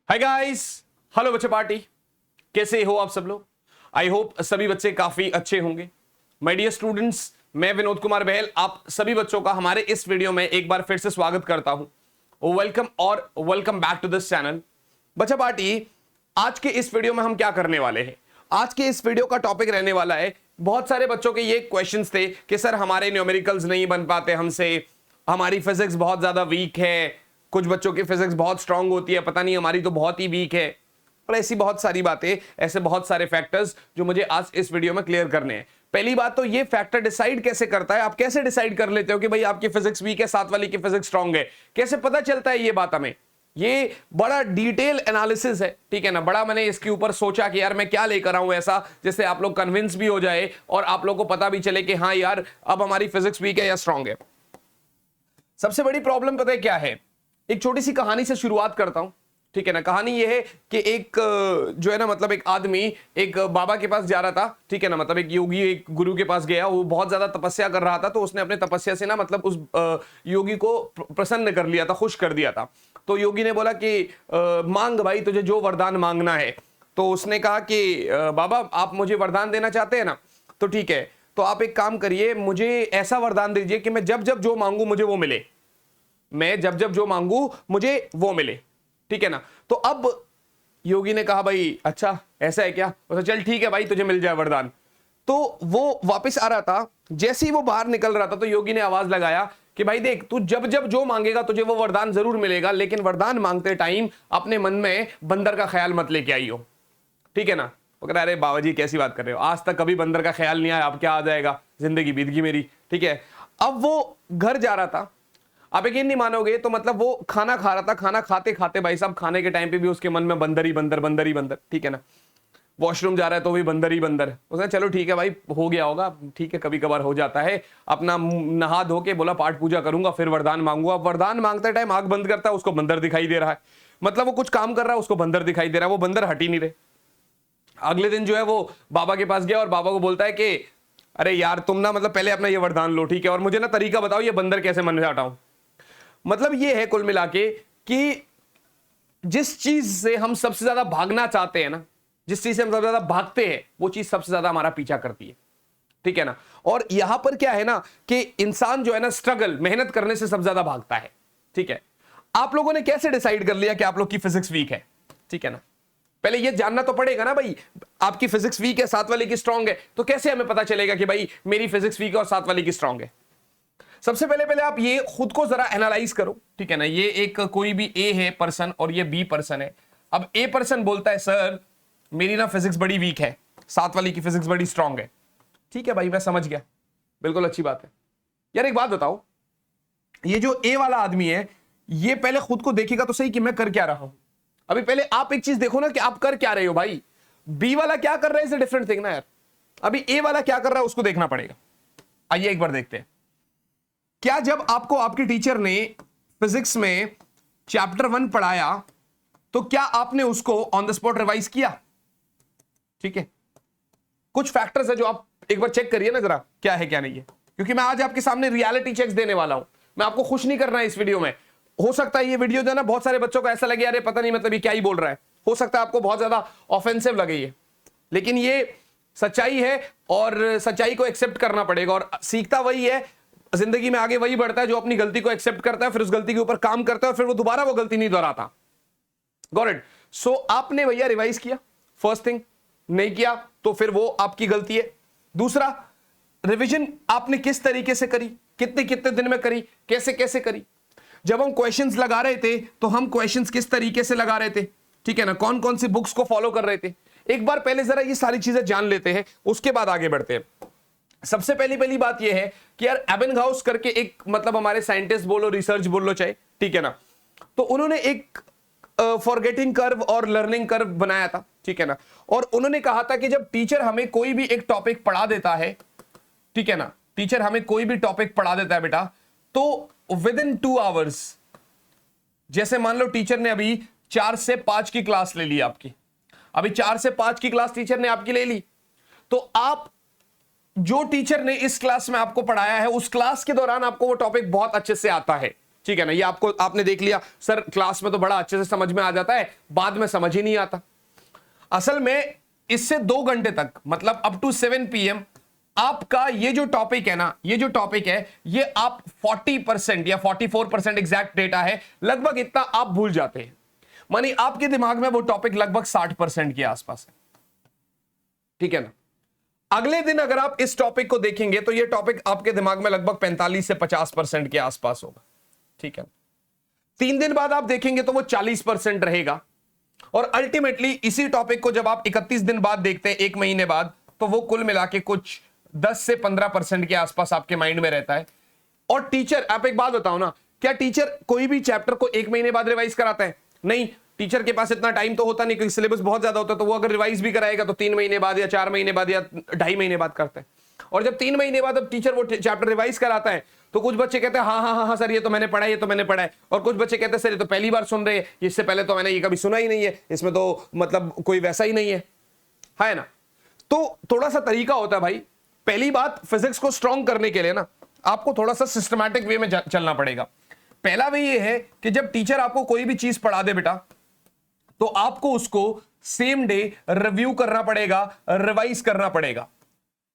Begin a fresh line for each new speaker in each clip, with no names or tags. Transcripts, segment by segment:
Hi guys, hello बच्चे party, कैसे हो आप सब लोग। आई होप सभी बच्चे काफी अच्छे होंगे। माय डियर स्टूडेंट्स, मैं विनोद कुमार बहल आप सभी बच्चों का हमारे इस वीडियो में एक बार फिर से स्वागत करता हूं। वेलकम और welcome back to this channel. बच्चा पार्टी, आज के इस वीडियो में हम क्या करने वाले हैं। आज के इस वीडियो का टॉपिक रहने वाला है, बहुत सारे बच्चों के ये क्वेश्चंस थे कि सर हमारे न्यूमेरिकल्स नहीं बन पाते हमसे, हमारी फिजिक्स बहुत ज्यादा वीक है, कुछ बच्चों की फिजिक्स बहुत स्ट्रांग होती है, पता नहीं हमारी तो बहुत ही वीक है। और ऐसी बहुत सारी बातें, ऐसे बहुत सारे फैक्टर्स जो मुझे आज इस वीडियो में क्लियर करने हैं। पहली बात तो ये फैक्टर डिसाइड कैसे करता है, आप कैसे डिसाइड कर लेते हो कि भाई आपकी फिजिक्स वीक है, साथ वाली की फिजिक्स स्ट्रांग है, कैसे पता चलता है ये बात हमें। ये बड़ा डिटेल एनालिसिस है, ठीक है ना। बड़ा मैंने इसके ऊपर सोचा कि यार मैं क्या लेकर आऊं ऐसा जिससे आप लोग कन्विंस भी हो जाए और आप लोगों को पता भी चले कि हाँ यार अब हमारी फिजिक्स वीक है या स्ट्रांग है। सबसे बड़ी प्रॉब्लम पता है क्या है, एक छोटी सी कहानी से शुरुआत करता हूं, ठीक है ना। कहानी यह है कि एक जो है ना, मतलब एक आदमी एक बाबा के पास जा रहा था, ठीक है ना, मतलब एक योगी एक गुरु के पास गया, वो बहुत ज्यादा तपस्या कर रहा था, तो उसने अपने तपस्या से ना मतलब उस योगी को प्रसन्न कर लिया था, खुश कर दिया था। तो योगी ने बोला कि मांग भाई, तुझे जो वरदान मांगना है। तो उसने कहा कि बाबा आप मुझे वरदान देना चाहते हैं ना, तो ठीक है, तो आप एक काम करिए, मुझे ऐसा वरदान दीजिए कि मैं जब जब जो मांगू मुझे वो मिले, मैं जब जब जो मांगू मुझे वो मिले, ठीक है ना। तो अब योगी ने कहा भाई अच्छा ऐसा है क्या, तो चल ठीक है भाई तुझे मिल जाए वरदान। तो वो वापस आ रहा था, जैसे ही वो बाहर निकल रहा था तो योगी ने आवाज लगाया कि भाई देख, तू जब जब जो मांगेगा तुझे वो वरदान जरूर मिलेगा, लेकिन वरदान मांगते टाइम अपने मन में बंदर का ख्याल मत लेके आई हो, ठीक है ना। वो कह रहा अरे बाबा जी कैसी बात कर रहे हो, आज तक कभी बंदर का ख्याल नहीं आया, अब क्या आ जाएगा, जिंदगी बीत गई मेरी, ठीक है। अब वो घर जा रहा था, आप यकीन नहीं मानोगे, तो मतलब वो खाना खा रहा था, खाना खाते खाते भाई साहब खाने के टाइम पे भी उसके मन में बंदर ही बंदर, बंदर ही बंदर, ठीक है ना। वॉशरूम जा रहा है तो भी बंदर ही बंदर। उसने चलो ठीक है भाई हो गया होगा, ठीक है कभी कभार हो जाता है। अपना नहा धो के बोला पाठ पूजा करूंगा फिर वरदान मांगूंगा। वरदान मांगते टाइम आंख बंद करता है, उसको बंदर दिखाई दे रहा है, मतलब वो कुछ काम कर रहा है उसको बंदर दिखाई दे रहा है, वो बंदर हट ही नहीं रहे। अगले दिन जो है वो बाबा के पास गया और बाबा को बोलता है कि अरे यार तुम ना मतलब पहले अपना ये वरदान लो, ठीक है, और मुझे ना तरीका बताओ ये बंदर कैसे मन से हटाऊं। मतलब ये है कुल मिला के कि जिस चीज से हम सबसे ज्यादा भागना चाहते हैं ना, जिस चीज से हम सबसे ज्यादा भागते हैं, वो चीज सबसे ज्यादा हमारा पीछा करती है, ठीक है ना। और यहां पर क्या है ना कि इंसान जो है ना स्ट्रगल मेहनत करने से सबसे ज्यादा भागता है, ठीक है। आप लोगों ने कैसे डिसाइड कर लिया कि आप लोग की फिजिक्स वीक है, ठीक है ना। पहले ये जानना तो पड़ेगा ना भाई, आपकी फिजिक्स वीक है साथ वाले की स्ट्रांग है, तो कैसे हमें पता चलेगा कि भाई मेरी फिजिक्स वीक है और साथ वाले की स्ट्रांग है। सबसे पहले आप ये खुद को जरा एनालाइज करो, ठीक है ना। ये एक कोई भी ए है पर्सन और ये बी पर्सन है। अब ए पर्सन बोलता है सर मेरी ना फिजिक्स बड़ी वीक है, साथ वाली की फिजिक्स बड़ी स्ट्रांग है। ठीक है भाई मैं समझ गया, बिल्कुल अच्छी बात है। यार एक बात बताओ, ये जो ए वाला आदमी है ये पहले खुद को देखेगा तो सही कि मैं कर क्या रहा हूं। अभी पहले आप एक चीज देखो ना कि आप कर क्या रहे हो भाई। बी वाला क्या कर रहा है इज अ डिफरेंट थिंग ना यार। अभी ए वाला क्या कर रहा है उसको देखना पड़ेगा। आइए एक बार देखते हैं, क्या जब आपको आपके टीचर ने फिजिक्स में चैप्टर 1 पढ़ाया तो क्या आपने उसको ऑन द स्पॉट रिवाइज किया, ठीक है। कुछ फैक्टर्स है जो आप एक बार चेक करिए ना जरा क्या है क्या नहीं है, क्योंकि मैं आज आपके सामने रियलिटी चेक्स देने वाला हूं। मैं आपको खुश नहीं करना है इस वीडियो में। हो सकता है ये वीडियो जो है ना बहुत सारे बच्चों को ऐसा लगे अरे पता नहीं मतलब ये क्या ही बोल रहा है, हो सकता है आपको बहुत ज्यादा ऑफेंसिव लगे ये, लेकिन ये सच्चाई है और सच्चाई को एक्सेप्ट करना पड़ेगा। और सीखता वही है, जिंदगी में आगे वही बढ़ता है जो अपनी गलती को एक्सेप्ट करता है, फिर उस गलती के ऊपर काम करता है और फिर वो दोबारा वो गलती नहीं दोहराता। Got it. सो आपने भैया रिवाइज किया, फर्स्ट थिंग। नहीं किया तो फिर वो आपकी गलती है। दूसरा, रिवीजन आपने किस तरीके से करी, कितने कितने दिन में करी, कैसे कैसे करी। जब हम क्वेश्चंस लगा रहे थे तो हम क्वेश्चंस किस तरीके से लगा रहे थे, ठीक है ना, कौन कौन सी बुक्स को फॉलो कर रहे थे। एक बार पहले जरा ये सारी चीजें जान लेते हैं, उसके बाद आगे बढ़ते हैं। सबसे पहली बात यह है कि यार एबेनहाउस करके एक मतलब हमारे साइंटिस्ट बोलो रिसर्च बोलो चाहे, ठीक है ना, तो उन्होंने एक फॉरगेटिंग कर्व और लर्निंग कर्व बनाया था, ठीक है ना। और उन्होंने कहा था कि जब टीचर हमें कोई भी एक टॉपिक पढ़ा देता है, ठीक है ना, टीचर हमें कोई भी टॉपिक पढ़ा देता है बेटा, तो विद इन 2 आवर्स, जैसे मान लो टीचर ने अभी 4 से 5 की क्लास ले ली आपकी, अभी 4 से 5 की क्लास टीचर ने आपकी ले ली, तो आप जो टीचर ने इस क्लास में आपको पढ़ाया है उस क्लास के दौरान आपको वो टॉपिक बहुत अच्छे से आता है, ठीक है ना। ये आपको आपने देख लिया सर क्लास में तो बड़ा अच्छे से समझ में आ जाता है, बाद में समझ ही नहीं आता। असल में इससे 2 घंटे तक मतलब अप टू 7 PM आपका ये जो टॉपिक है ना, ये जो टॉपिक है ये आप 40% या 44% एग्जैक्ट डेटा है, लगभग इतना आप भूल जाते हैं। मानी आपके दिमाग में वो टॉपिक लगभग 60% के आसपास है, ठीक है ना। अगले दिन अगर आप इस टॉपिक को देखेंगे तो ये टॉपिक आपके दिमाग में लगभग 45 से 50% के आसपास होगा, ठीक है। 3 दिन बाद आप देखेंगे तो वो 40% रहेगा, और अल्टीमेटली इसी टॉपिक को जब आप 31 दिन बाद देखते हैं, 1 महीने बाद, तो वो कुल मिला के कुछ 10 से 15% के आसपास आपके माइंड में रहता है। और टीचर, आप एक बात बताओ ना, क्या टीचर कोई भी चैप्टर को 1 महीने बाद रिवाइज कराता है? नहीं, टीचर के पास इतना टाइम तो होता नहीं, क्योंकि सिलेबस बहुत ज्यादा होता है। तो वो अगर रिवाइज भी कराएगा तो 3 महीने बाद या 4 महीने बाद या 2.5 महीने बाद करता है। और जब 3 महीने बाद अब टीचर वो चैप्टर रिवाइज कराता है तो कुछ बच्चे कहते हैं हाँ हाँ हाँ हाँ सर ये तो मैंने पढ़ा है, ये तो मैंने पढ़ा है। और कुछ बच्चे कहते हैं सर ये तो पहली बार सुन रहे हैं, इससे पहले तो मैंने ये कभी सुना ही नहीं है, इसमें तो मतलब कोई वैसा ही नहीं है ना। तो थोड़ा सा तरीका होता है भाई। पहली बात, फिजिक्स को स्ट्रॉन्ग करने के लिए ना आपको थोड़ा सा सिस्टमैटिक वे में चलना पड़ेगा। पहला वे ये है कि जब टीचर आपको कोई भी चीज पढ़ा दे बेटा, तो आपको उसको सेम डे रिव्यू करना पड़ेगा, रिवाइज करना पड़ेगा।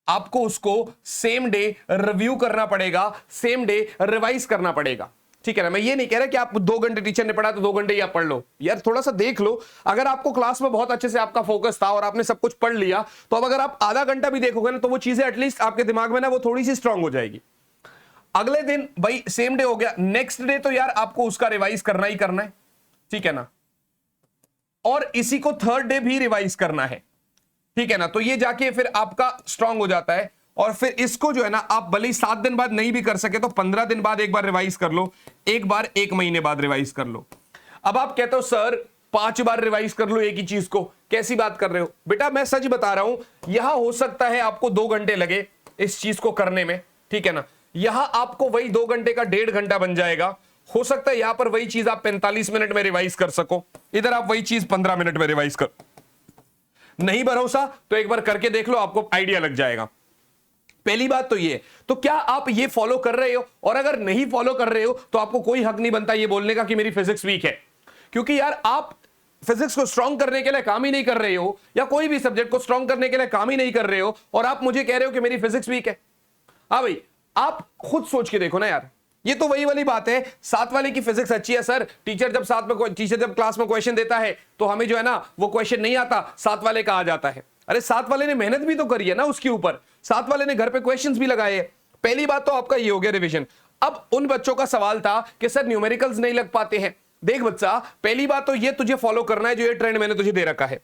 आपको उसको सेम डे रिव्यू करना पड़ेगा, सेम डे रिवाइज करना पड़ेगा, ठीक है ना। मैं ये नहीं कह रहा कि आप 2 घंटे टीचर ने पढ़ा तो 2 घंटे ही आप पढ़ लो यार, थोड़ा सा देख लो। अगर आपको क्लास में बहुत अच्छे से आपका फोकस था और आपने सब कुछ पढ़ लिया, तो अब अगर आप आधा घंटा भी देखोगे ना तो वो चीजें एटलीस्ट आपके दिमाग में ना वो थोड़ी सी स्ट्रांग हो जाएगी। अगले दिन भाई सेम डे हो गया, नेक्स्ट डे तो यार आपको उसका रिवाइज करना ही करना है, ठीक है ना। और इसी को थर्ड डे भी रिवाइज करना है, ठीक है ना। तो ये जाके फिर आपका स्ट्रांग हो जाता है। और फिर इसको जो है ना आप भले ही 7 दिन बाद नहीं भी कर सके तो 15 दिन बाद एक बार रिवाइज कर लो, एक बार 1 महीने बाद रिवाइज कर लो। अब आप कहते हो सर 5 बार रिवाइज कर लो एक ही चीज को, कैसी बात कर रहे हो? बेटा मैं सच बता रहा हूं, यहां हो सकता है आपको 2 घंटे लगे इस चीज को करने में, ठीक है ना। यहां आपको वही 2 घंटे का 1.5 घंटा बन जाएगा। हो सकता है यहां पर वही चीज आप 45 मिनट में रिवाइज कर सको, इधर आप वही चीज 15 मिनट में रिवाइज कर। नहीं भरोसा तो एक बार करके देख लो, आपको आइडिया लग जाएगा। पहली बात तो ये, तो क्या आप ये फॉलो कर रहे हो? और अगर नहीं फॉलो कर रहे हो तो आपको कोई हक नहीं बनता ये बोलने का कि मेरी फिजिक्स वीक है, क्योंकि यार आप फिजिक्स को स्ट्रॉन्ग करने के लिए काम ही नहीं कर रहे हो, या कोई भी सब्जेक्ट को स्ट्रॉन्ग करने के लिए काम ही नहीं कर रहे हो, और आप मुझे कह रहे हो कि मेरी फिजिक्स वीक है। हाँ भाई, आप खुद सोच के देखो ना यार, ये तो वही वाली बात है। 7 वाले की फिजिक्स अच्छी है सर, टीचर जब क्लास में क्वेश्चन देता है तो हमें जो है ना वो क्वेश्चन नहीं आता, 7 वाले का आ जाता है। अरे 7 वाले ने मेहनत भी तो करी है ना उसके ऊपर, 7 वाले ने घर पे क्वेश्चंस भी लगाए। पहली बात तो आपका ये हो गया रिवीजन। अब उन बच्चों का सवाल था कि सर न्यूमेरिकल्स नहीं लग पाते हैं। देख बच्चा, पहली बात तो ये तुझे फॉलो करना है जो ये ट्रेंड मैंने तुझे दे रखा है।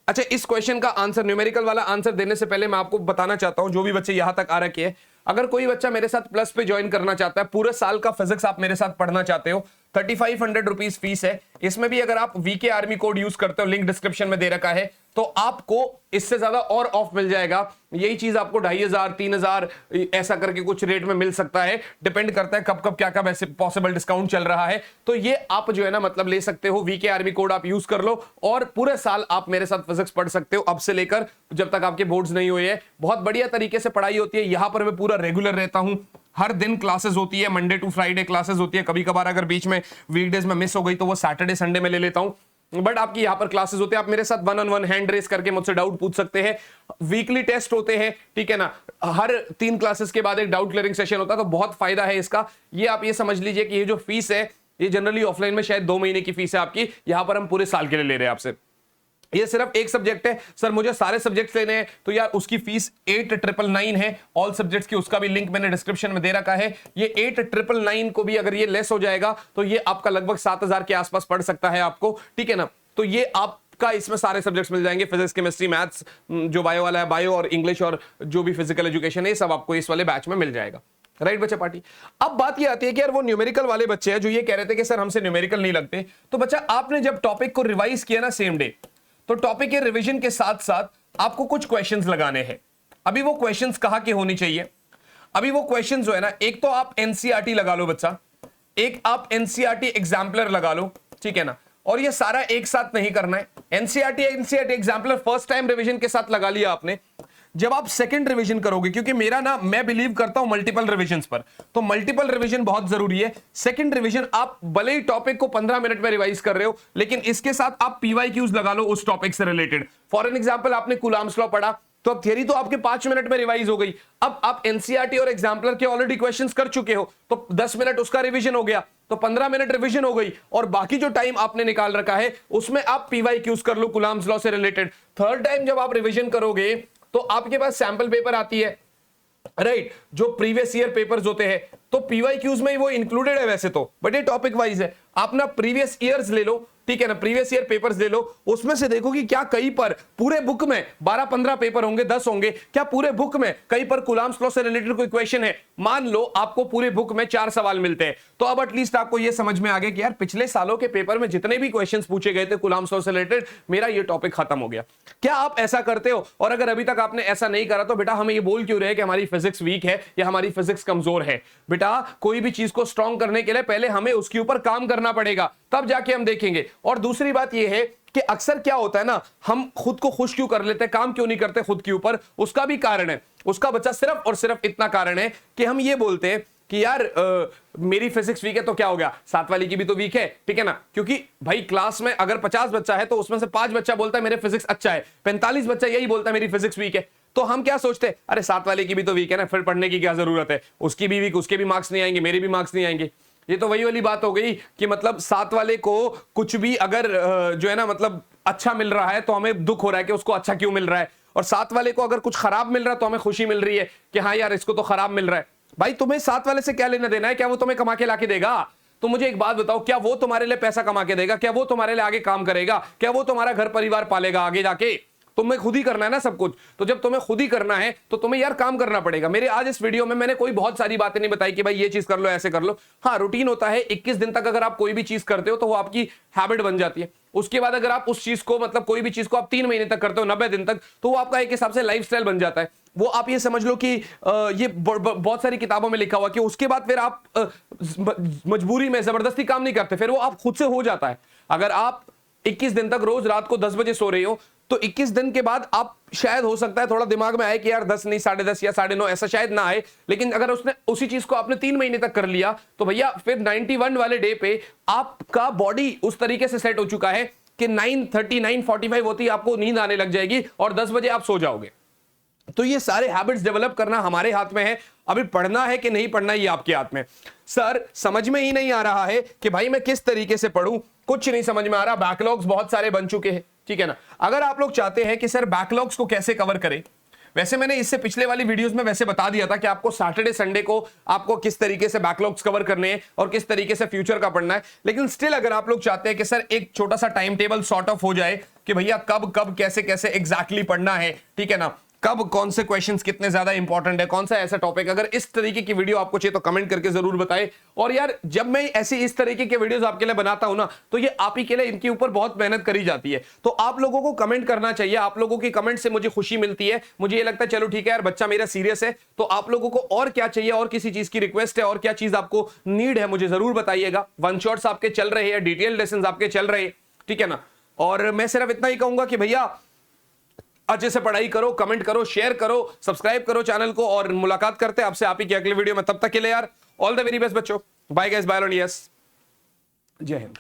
अच्छा, इस क्वेश्चन का आंसर, न्यूमेरिकल वाला आंसर देने से पहले मैं आपको बताना चाहता हूं, जो भी बच्चे यहां तक आ रखे हैं, अगर कोई बच्चा मेरे साथ प्लस पे ज्वाइन करना चाहता है, पूरे साल का फिजिक्स आप मेरे साथ पढ़ना चाहते हो, 3500 रुपीज फीस है। इसमें भी अगर आप वीके आर्मी कोड यूज करते हो, लिंक डिस्क्रिप्शन में दे रखा है, तो आपको इससे ज्यादा और ऑफ मिल जाएगा। यही चीज आपको 2500 3000 ऐसा करके कुछ रेट में मिल सकता है, डिपेंड करता है कब कब क्या कब ऐसे पॉसिबल डिस्काउंट चल रहा है। तो ये आप जो है ना मतलब ले सकते हो, वीके आर्मी कोड आप यूज कर लो और पूरे साल आप मेरे साथ फिजिक्स पढ़ सकते हो, अब से लेकर जब तक आपके बोर्ड्स नहीं हुए हैं। बहुत बढ़िया तरीके से पढ़ाई होती है, यहां पर मैं पूरा रेगुलर रहता हूं, हर दिन क्लासेस होती है, मंडे टू फ्राइडे क्लासेस होती है। कभी कभार अगर बीच में वीकडेज में मिस हो गई तो वो सैटरडे संडे में ले लेता हूं, बट आपकी यहां पर क्लासेस होते हैं। आप मेरे साथ 1-on-1 हैंड रेस करके मुझसे डाउट पूछ सकते हैं। वीकली टेस्ट होते हैं, ठीक है ना, हर 3 क्लासेस के बाद एक डाउट क्लियरिंग सेशन होता है, तो बहुत फायदा है इसका। ये आप ये समझ लीजिए कि ये जो फीस है ये जनरली ऑफलाइन में शायद 2 महीने की फीस है आपकी, यहां पर हम पूरे साल के लिए ले रहे हैं आपसे। ये सिर्फ एक सब्जेक्ट है, सर मुझे सारे सब्जेक्ट्स लेने हैं, तो यार उसकी फीस 8999 है, ऑल सब्जेक्ट्स की, उसका भी लिंक मैंने डिस्क्रिप्शन में दे रखा है। ये 8999 को भी अगर ये लेस हो जाएगा तो ये आपका लगभग 7000 के आसपास पड़ सकता है आपको, ठीक है ना। तो ये आपका इसमें सारे सब्जेक्ट्स मिल जाएंगे, फिजिक्स केमिस्ट्री मैथ्स, जो बायो वाला है बायो, और इंग्लिश और जो भी फिजिकल एजुकेशन है, सब आपको इस वाले बैच में मिल जाएगा। राइट बच्चा पार्टी। अब बात ये आती है कि यार वो न्यूमेरिकल वाले बच्चे हैं जो ये कह रहे थे कि सर हमसे न्यूमेरिकल नहीं लगते, तो बच्चा आपने जब टॉपिक को रिवाइज किया ना सेम डे, तो टॉपिक के रिवीजन के साथ साथ आपको कुछ क्वेश्चंस लगाने हैं। अभी वो क्वेश्चंस कहां की होनी चाहिए? अभी वो क्वेश्चंस जो है ना, एक तो आप एनसीईआरटी लगा लो बच्चा, एक आप एनसीईआरटी एग्जाम्पलर लगा लो, ठीक है ना। और ये सारा एक साथ नहीं करना है। NCERT exemplar first time revision के साथ लगा लिया आपने, जब आप सेकंड रिवीजन करोगे, क्योंकि मेरा ना, मैं बिलीव करता हूं मल्टीपल रिवीजन पर, तो मल्टीपल रिवीजन बहुत जरूरी है। सेकंड रिवीजन आप भले ही टॉपिक को 15 मिनट में रिवाइज कर रहे हो, लेकिन इसके साथ आप पीवाईक्यूज लगा लो उस टॉपिक से रिलेटेड। फॉर एन एग्जांपल, आपने कूलम्ब्स लॉ पढ़ा, तो अब थियरी तो आपके 5 मिनट में रिवाइज हो गई। अब आप एनसीईआरटी और एग्जाम्पलर के ऑलरेडी क्वेश्चंस कर चुके हो, तो 10 मिनट उसका रिवीजन हो गया, तो 15 मिनट रिवीजन हो गई, और बाकी जो टाइम आपने निकाल रखा है उसमें आप पीवाईक्यूज कर लो कूलम्ब्स लॉ से रिलेटेड। थर्ड टाइम जब आप रिवीजन करोगे तो आपके पास सैंपल पेपर आती है, राइट, जो प्रीवियस ईयर पेपर्स होते हैं, तो पीवाईक्यूज में ही वो इंक्लूडेड है वैसे तो, बट ये टॉपिक वाइज है। आप ना प्रीवियस ईयर्स ले लो, ठीक है ना, प्रीवियस ईयर पेपर्स ले लो, उसमें से देखो कि क्या कहीं पर पूरे बुक में 12-15 पेपर होंगे, 10 होंगे, क्या पूरे बुक में कहीं पर कूलम्ब्स लॉ से रिलेटेड कोई क्वेश्चन है। मान लो आपको पूरे बुक में 4 सवाल मिलते हैं, तो अब एटलीस्ट आपको यह समझ में आ गया कि यार पिछले सालों के पेपर में जितने भी क्वेश्चंस पूछे गए थे कूलम्ब्स लॉ से रिलेटेड, मेरा ये टॉपिक खत्म हो गया। क्या आप ऐसा करते हो? और अगर अभी तक आपने ऐसा नहीं करा तो बेटा हमें ये बोल क्यों रहे कि हमारी फिजिक्स वीक है या हमारी फिजिक्स कमजोर है। बेटा कोई भी चीज को स्ट्रॉन्ग करने के लिए पहले हमें उसके ऊपर काम करना पड़ेगा, तब जाके हम देखेंगे। और दूसरी बात यह है कि अक्सर क्या होता है ना, हम खुद को खुश क्यों कर लेते हैं, काम क्यों नहीं करते खुद के ऊपर, उसका भी कारण है। उसका बच्चा सिर्फ और सिर्फ इतना कारण है कि हम ये बोलते हैं कि यार मेरी फिजिक्स वीक है तो क्या हो गया, 7 वाली की भी तो वीक है, ठीक है ना। क्योंकि भाई क्लास में अगर 50 बच्चा है तो उसमें से 5 बच्चा बोलता है मेरे फिजिक्स अच्छा है, 45 बच्चा यही बोलता है मेरी फिजिक्स वीक है। तो हम क्या सोचते हैं, अरे 7 वाले की भी तो वीक है ना, फिर पढ़ने की क्या जरूरत है, उसकी भी वीक, उसके भी मार्क्स नहीं आएंगे, मेरे भी मार्क्स नहीं आएंगे। ये तो वही वाली बात हो गई कि मतलब 7 वाले को कुछ भी अगर जो है ना मतलब अच्छा मिल रहा है तो हमें दुख हो रहा है कि उसको अच्छा क्यों मिल रहा है, और 7 वाले को अगर कुछ खराब मिल रहा है तो हमें खुशी मिल रही है कि हाँ यार इसको तो खराब मिल रहा है। भाई तुम्हें 7 वाले से क्या लेना देना है? क्या वो तुम्हें कमा के लाके देगा? तो मुझे एक बात बताओ, क्या वो तुम्हारे लिए पैसा कमा के देगा? क्या वो तुम्हारे लिए आगे काम करेगा? क्या वो तुम्हारा घर परिवार पालेगा आगे जाके? तुम्हें खुद ही करना है ना सब कुछ। तो जब तुम्हें खुद ही करना है तो तुम्हें यार काम करना पड़ेगा। मेरे आज इस वीडियो में मैंने कोई बहुत सारी बातें नहीं बताई कि भाई ये चीज कर लो, ऐसे कर लो। हाँ, रूटीन होता है, 21 दिन तक अगर आप कोई भी चीज करते हो तो वो आपकी हैबिट बन जाती है। उसके बाद अगर आप उस चीज को मतलब कोई भी चीज को आप 3 महीने तक करते हो, 90 दिन तक, तो वो आपका एक हिसाब से लाइफस्टाइल बन जाता है। वो आप ये समझ लो कि ये बहुत सारी किताबों में लिखा हुआ कि उसके बाद फिर आप मजबूरी में जबरदस्ती काम नहीं करते, फिर वो आप खुद से हो जाता है। अगर आप 21 दिन तक रोज रात को 10 बजे सो रहे हो तो 21 दिन के बाद आप शायद हो सकता है थोड़ा दिमाग में आए कि यार 10 नहीं 10:30 या 9:30, ऐसा शायद ना आए। लेकिन अगर उसने उसी चीज को आपने 3 महीने तक कर लिया तो भैया फिर 91 वाले डे पे आपका बॉडी उस तरीके से सेट हो चुका है कि 9:30 9:45 होती आपको नींद आने लग जाएगी और 10 बजे आप सो जाओगे। तो ये सारे हैबिट्स डेवलप करना हमारे हाथ में है। अभी पढ़ना है कि नहीं पढ़ना ये आपके हाथ में। सर समझ में ही नहीं आ रहा है कि भाई मैं किस तरीके से पढूं, कुछ नहीं समझ में आ रहा, बैकलॉग्स बहुत सारे बन चुके हैं, ठीक है ना। अगर आप लोग चाहते हैं कि सर बैकलॉग्स को कैसे कवर करें, वैसे मैंने इससे पिछले वाली वीडियोस में वैसे बता दिया था कि आपको सैटरडे संडे को आपको किस तरीके से बैकलॉग्स कवर करने हैं और किस तरीके से फ्यूचर का पढ़ना है। लेकिन स्टिल अगर आप लोग चाहते हैं कि सर एक छोटा सा टाइम टेबल सॉर्ट ऑफ हो जाए कि भैया कब कब कैसे कैसे एग्जैक्टली पढ़ना है, ठीक है ना, कब कौन से क्वेश्चंस कितने ज्यादा इंपॉर्टेंट है, कौन सा ऐसा टॉपिक, अगर इस तरीके की वीडियो आपको चाहिए तो कमेंट करके जरूर बताएं। और यार जब मैं ऐसी इस तरीके के वीडियोस आपके लिए बनाता हूं ना, तो ये आप ही के लिए इनके ऊपर बहुत मेहनत करी जाती है। तो आप लोगों को कमेंट करना चाहिए, आप लोगों की कमेंट से मुझे खुशी मिलती है। मुझे ये लगता है चलो ठीक है यार बच्चा मेरा सीरियस है। तो आप लोगों को और क्या चाहिए, और किसी चीज की रिक्वेस्ट है, और क्या चीज आपको नीड है, मुझे जरूर बताइएगा। वन शॉट्स आपके चल रहे हैं, डिटेल लेसन आपके चल रहे हैं, ठीक है ना। और मैं सिर्फ इतना ही कहूंगा कि भैया अच्छे से पढ़ाई करो, कमेंट करो, शेयर करो, सब्सक्राइब करो चैनल को, और मुलाकात करते हैं आपसे आप ही की अगले वीडियो में। तब तक के लिए यार ऑल द वेरी बेस्ट बच्चों, bye guys, bye on yes, जय हिंद।